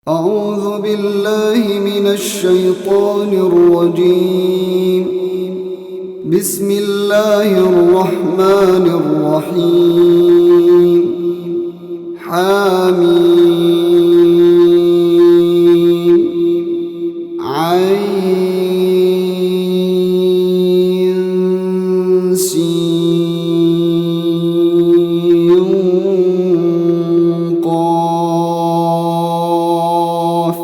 أعوذ بالله من الشيطان الرجيم. بسم الله الرحمن الرحيم. حميم عين سين قاف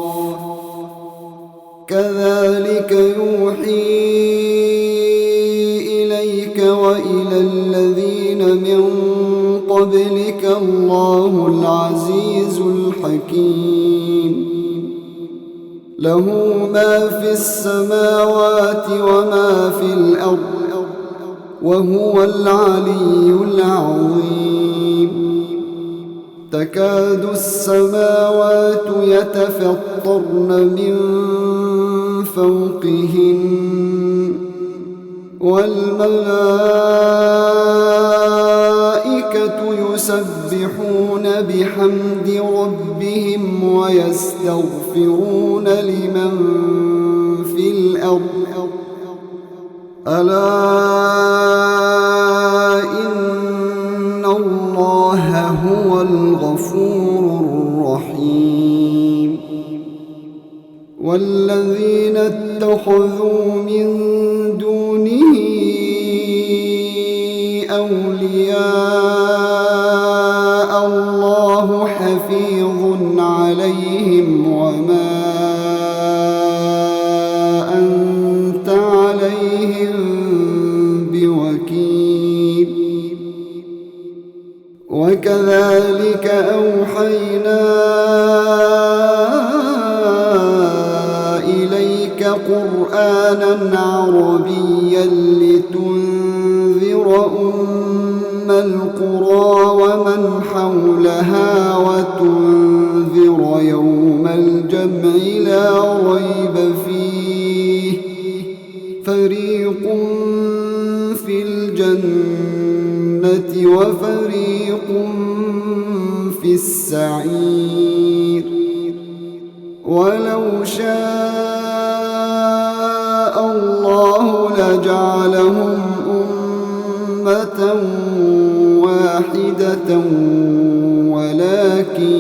كذلك يوحي إليك وإلى الذين من قبلك الله العزيز الحكيم. له ما في السماوات وما في الأرض وهو العلي العظيم. تكاد السماوات يتفطرن من فوقهن والملائكة يسبحون بحمد ربهم ويستغفرون لمن في الأرض ألا إن الله هو الغفور الرحيم. والذين اتخذوا من دونه أولياء الله حفيظ عليهم وما أنت عليهم بوكيل. وكذلك أوحينا إليك قرآنا عربيا لتنذر أم القرى ومن حولها وتنذر يوم الجمع لا ريب فيه فريق في الجنة وفريق في السعير. ولو شاء الله لجعلهم أمة واحدة ولكن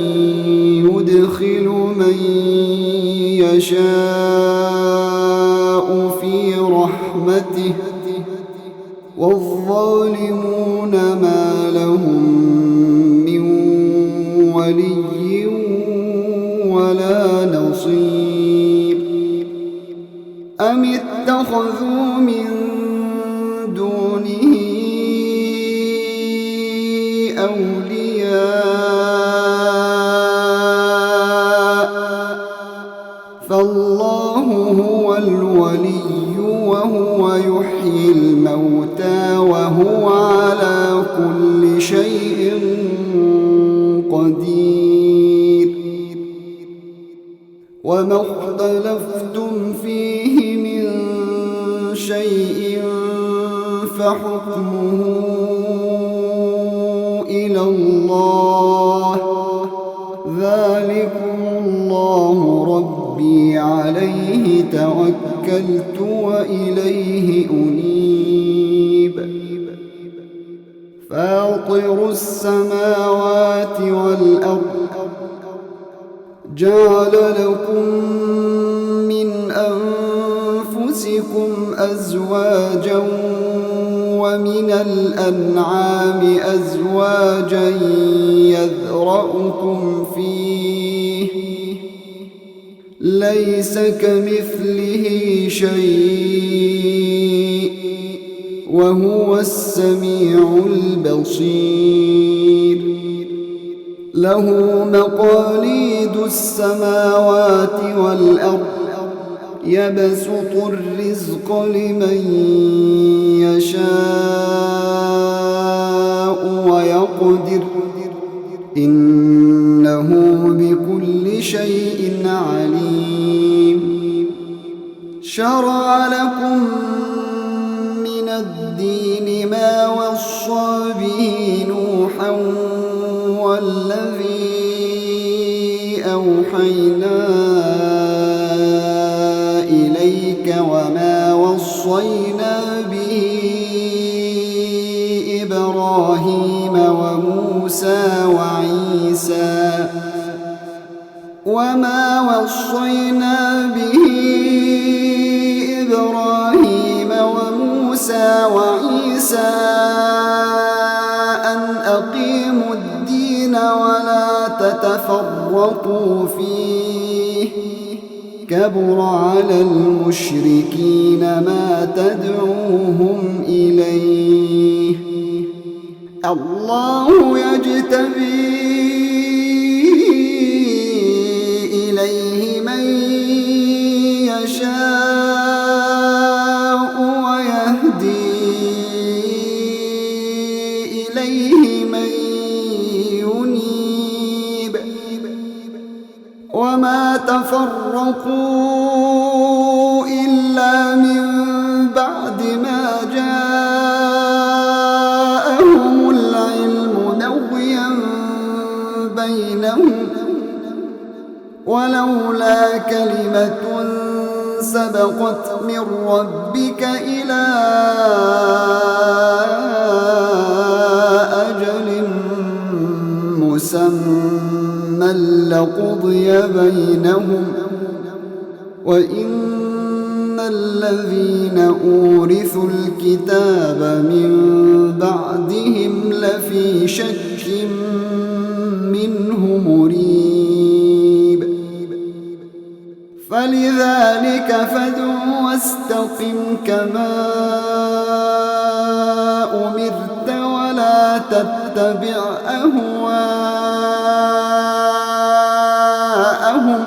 يدخل من يشاء في رحمته والظالمون ما لهم من ولي ولا نصير. أم اتخذوا من دونه أولياء فالله هو الولي وهو يحيي الموتى وهو على كل شيء قدير. وما اختلفتم فيه من شيء فحكمه إلى الله. ذلكم الله ربي عليه توكلت وإليه أنيب. فاطر السماوات والأرض جعل لكم من أنفسكم أزواجا ومن الأنعام أزواجا يذرأكم فيه ليس كمثله شيء وهو السميع البصير. له مقاليد السماوات والأرض يبسط الرزق لمن يشاء ويقدر إنه بكل شيء عليم. شرع لكم من الدين ما وصى به نوحا والذي أوحينا إليك وما وصينا به إبراهيم وموسى وعيسى أن أقيموا الدين ولا تتفرقوا فيه كبر على المشركين ما تدعوهم إليه الله يجتبي إليه من يشاء ويهدي إليه من ينيب وما تفرقوا إلا من بعد ما جاءهم العلم بغيا بينهم ولولا كلمة سبقت من ربك إلى أجل مسمى لقضي بينهم وإن الذين أورثوا الكتاب من بعدهم لفي شك منه مريب فلذلك فادع واستقم كما أمرت ولا تتبع أهواءهم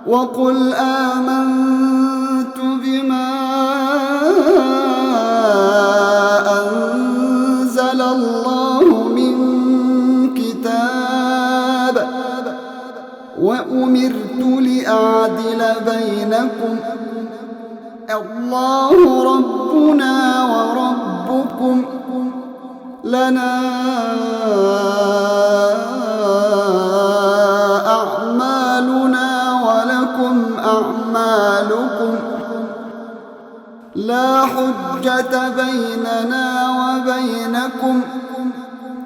وقل آمنت بما أنزل الله من كتاب وأمرت لأعدل بينكم الله ربنا وربكم لنا أعمالنا ولكم أعمالكم لا حجة بيننا وبينكم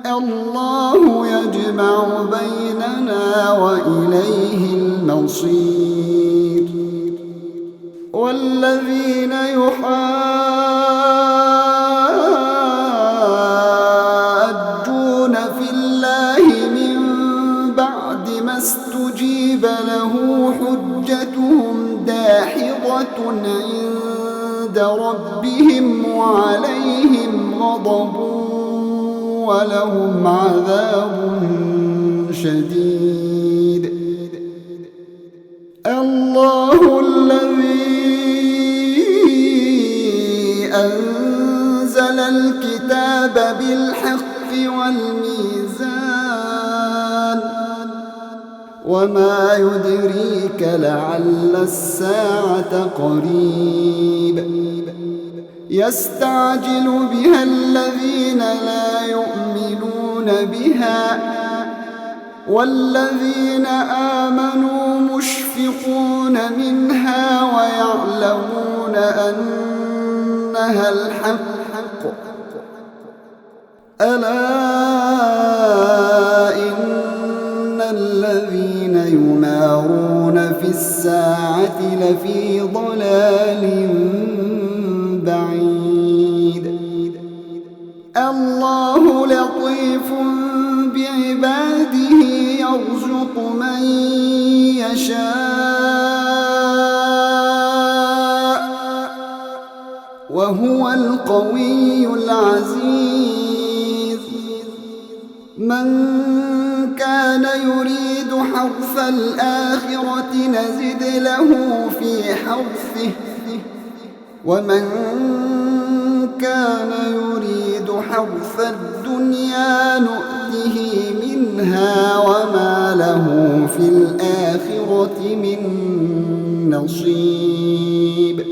الله يجمع بيننا وإليه المصير والذين يحاجون في الله من بعد ما استجيب له حجتهم داحضة عند ربهم وعليهم غضب ولهم عذاب شديد الله الذي أنزل الكتاب بالحق والميزان وما يدريك لعل الساعة قريب يستعجل بها الذين لا يؤمنون بها والذين آمنوا مشفقون منها ويعلمون أنها الحق ألا إن الذين يمارون في الساعة لفي ضلال بعيد الله لطيف بعباده يرزق من يشاء وهو القوي العزيز من كان يريد حرث الآخرة نزد له في حرثه ومن كان يريد حرث الدنيا نؤته منها وما له في الآخرة من نصيب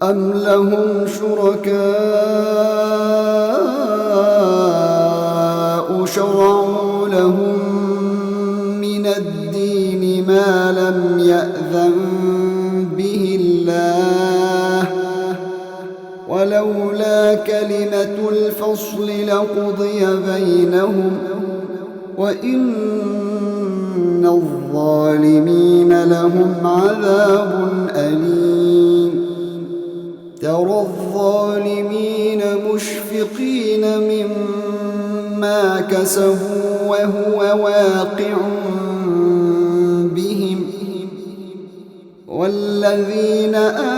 أم لهم شركاء شرعوا لهم من الدين ما لم يأذن به الله، ولولا كلمة الفصل لقضي بينهم، وإن الظالمين لهم عذاب أليم. ترى الظالمين مشفقين مما كسبوا وهو واقع بهم، والذين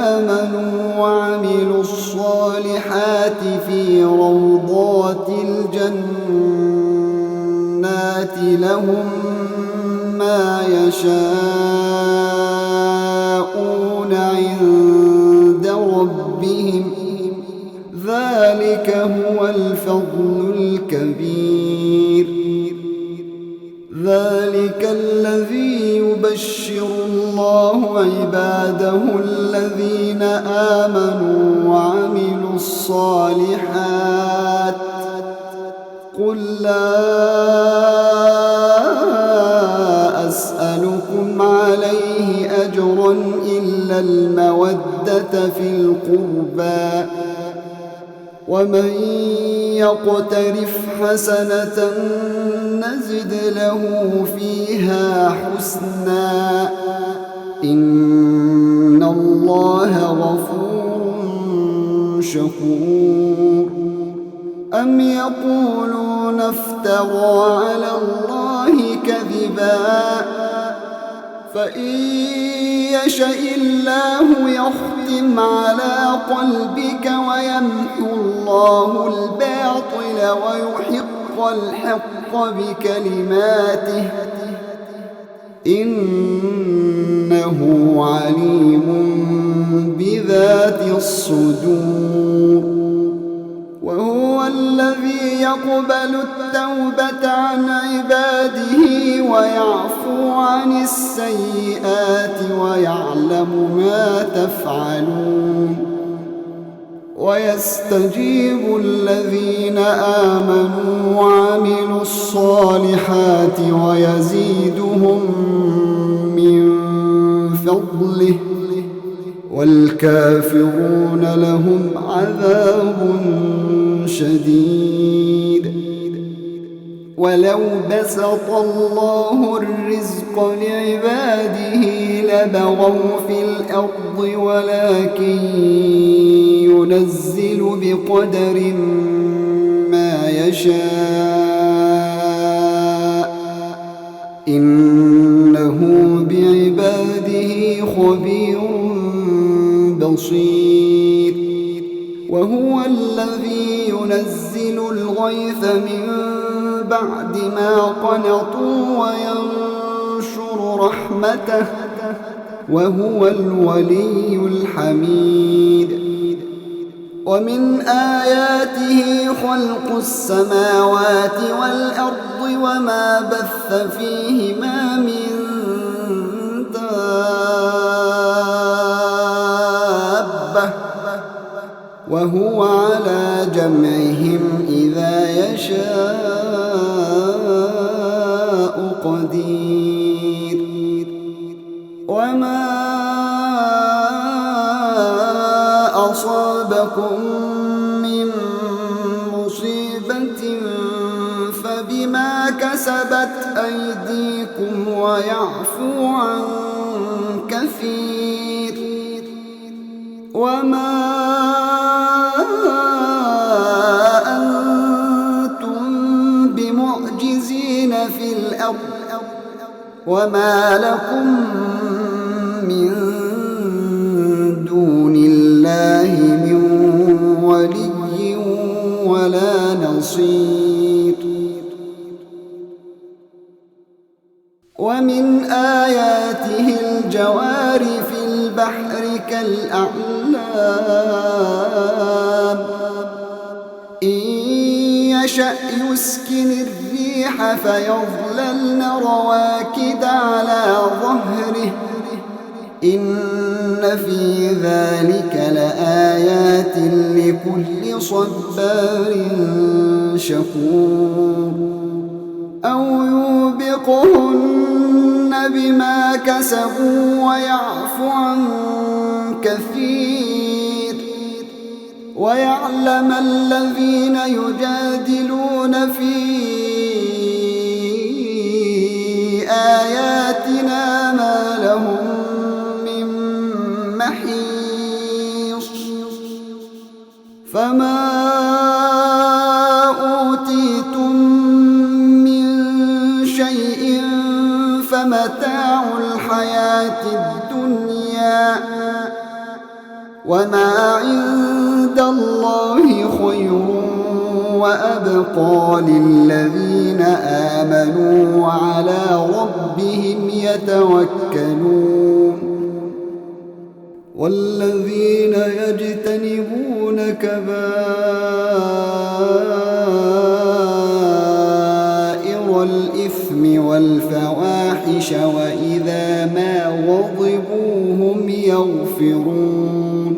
آمنوا وعملوا الصالحات في روضات الجنات لهم ما يشاءون عند ربهم، ذلك هو الفضل الكبير. ذلك الذي يبشر الله عباده الذين آمنوا وعملوا الصالحات. قل لا أسألكم عليه أجرا إلا المودة في القربى، ومن يقترف حسنة نزد له فيها حسنا، إن الله غفور شكور. أم يقولون افترى على الله كذبا، فإن يشاء الله يختم على قلبك ويمحو الله الباطل ويحق الحق بكلماته، إنه عليم بذات الصدور. وهو الذي يقبل التوبة عن عباده ويعفو عن السيئات ويعلم ما تفعلون، ويستجيب الذين آمنوا وعملوا الصالحات ويزيدهم من فضله، والكافرون لهم عذاب شديد. ولو بسط الله الرزق لعباده لبغوا في الأرض، ولكن ينزل بقدر ما يشاء، إنه بعباده خبير بصير. وهو الذي ينزل الغيث من بعد ما قنطوا وينشر رحمته، وهو الولي الحميد. ومن آياته خلق السماوات والأرض وما بث فيهما من دابة، وهو على جمعهم إذا يشاء قدير. وما أصابكم من مصيبة فبما كسبت أيديكم ويعفو عن كثير. وما أنتم بمعجزين في الأرض، وما لكم من دون الله من ولي ولا نصير. ومن آياته الجوار في البحر كالأعلام، إن يشأ يسكن الريح فيظللن رواكد على ظهره، إن في ذلك لآيات لكل صبار شكور. أو يوبقهن ما كسبوا ويعفو عن كثير، ويعلم الذين يجادلون في آياتنا ما لهم من محيص. فما أوتيتم من شيء فمتاع الحياة الدنيا، وما عند الله خير وأبقى للذين آمنوا وعلى ربهم يتوكلون. والذين يجتنبون كبائر الإثم والفواحش وإذا ما غضبوا هم يغفرون.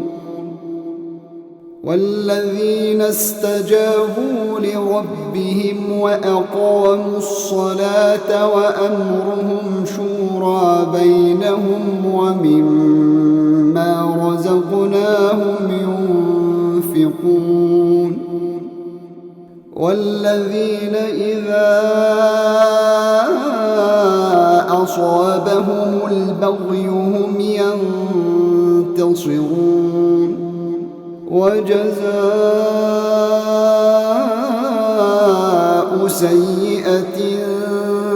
والذين استجابوا لربهم وأقاموا الصلاة وأمرهم شورى بينهم ومما رزقناهم ينفقون. والذين إذا أصابهم البغي هم ينتصرون. وجزاء سيئة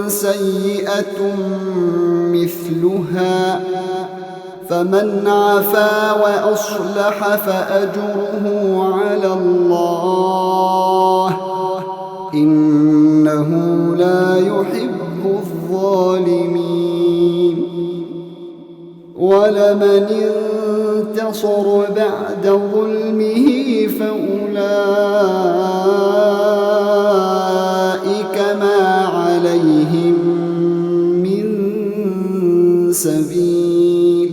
سيئة مثلها، فمن عفا وأصلح فأجره على الله، إنه لا يحب الظالمين. ولمن انتصر بعد ظلمه فأولئك ما عليهم من سبيل،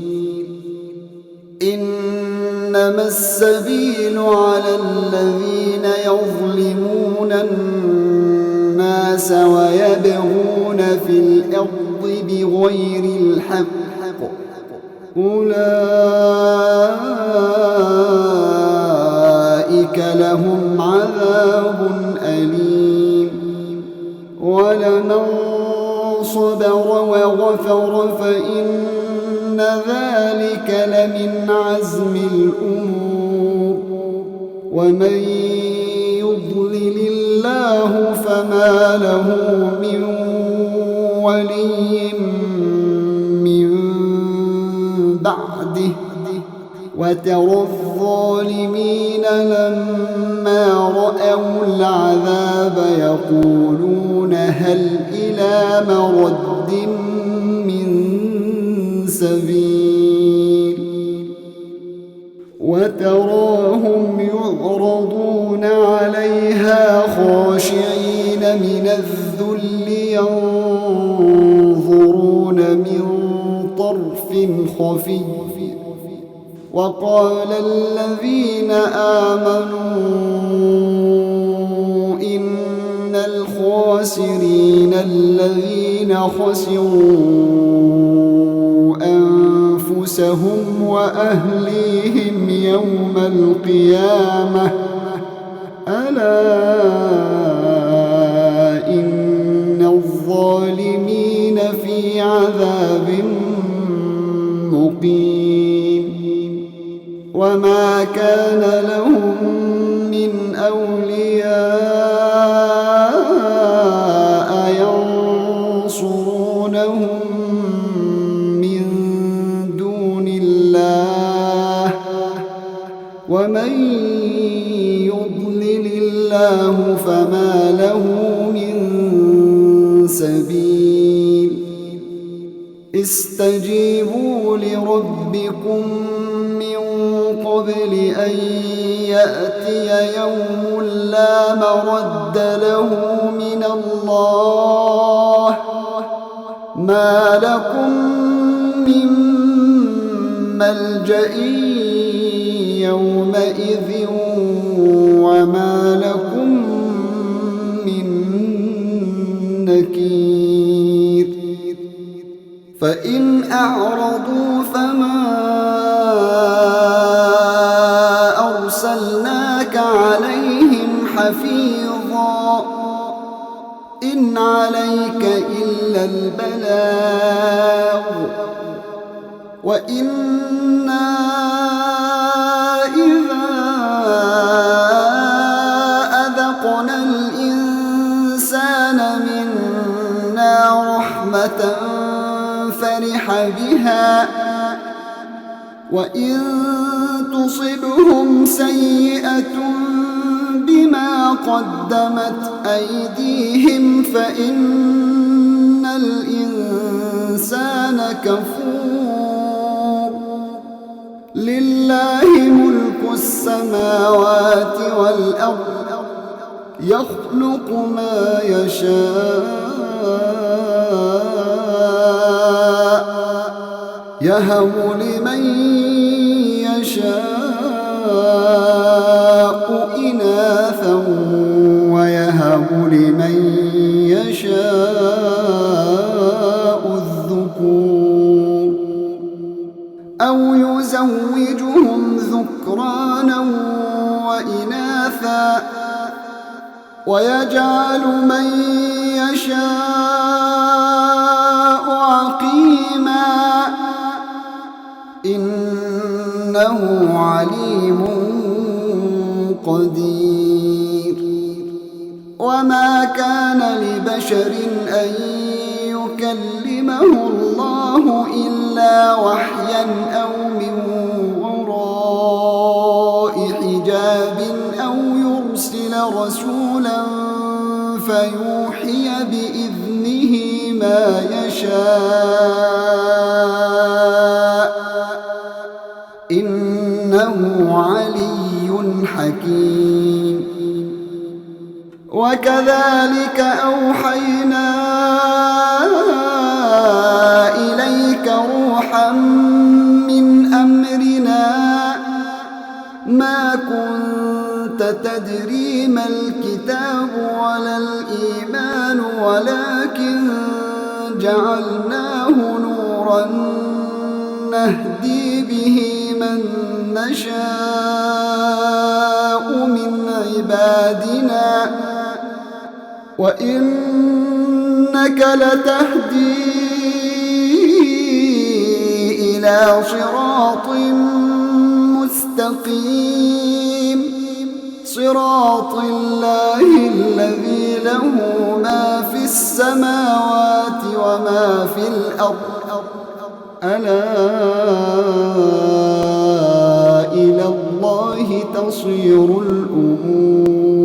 إنما السبيل على الذين يظلمون الناس ويبغون في الأرض بغير الحق، أولئك لهم عذاب أليم. ولمن صبر وغفر فإن ذلك لمن عزم الأمور. ومن يضلل الله فما له من ولي من بعده. وترى الظالمين لما رأوا العذاب يقولون هل إلى مرد من سبيل. وتراهم يعرضون عليها خاشعين من الذل ينظرون من طرف خفي. وقال الذين آمنوا إن الخاسرين الذين خسروا أنفسهم وأهليهم يوم القيامة، ألا إن الظالمين في عذاب مقيم. وما كان لهم من أولياء ينصرونهم من دون الله، ومن يضلل الله فما له من سبيل. استجيبوا لربكم من قبل أن يأتي يوم لا مرد له من الله، ما لكم من ملجأ يومئذ وما لكم من نكير. فإن أعرضوا فما أرسلناك عليهم حفيظا إن عليك إلا البلاغ وإنا إذا أذقنا الإنسان منا رحمة فرح بها وإن تصبهم سيئة بما قدمت أيديهم فإن الإنسان كفور لله ملك السماوات والأرض يخلق ما يشاء يهب لمن يشاء إناثا ويهب لمن يشاء الذكور أو يزوجهم ذكرانا وإناثا ويجعل من يشاء عقيما إنه عليم قدير وما كان لبشر أن يكلمه الله إلا وحيا أو من وراء حجاب أو يرسل رسولا فيوحي بإذنه ما يشاء إنه علي حكيم وكذلك أوحينا إليك روحا من أمرنا ما كنت تدري ما الكتاب ولا الإيمان ولكن جعلناه نورا نهدي به من نشاء من عبادنا وإنك لتهدي إلى صراط مستقيم صراط الله الذي له ما في السماوات وما في الأرض ألا إلى الله تصير الأمور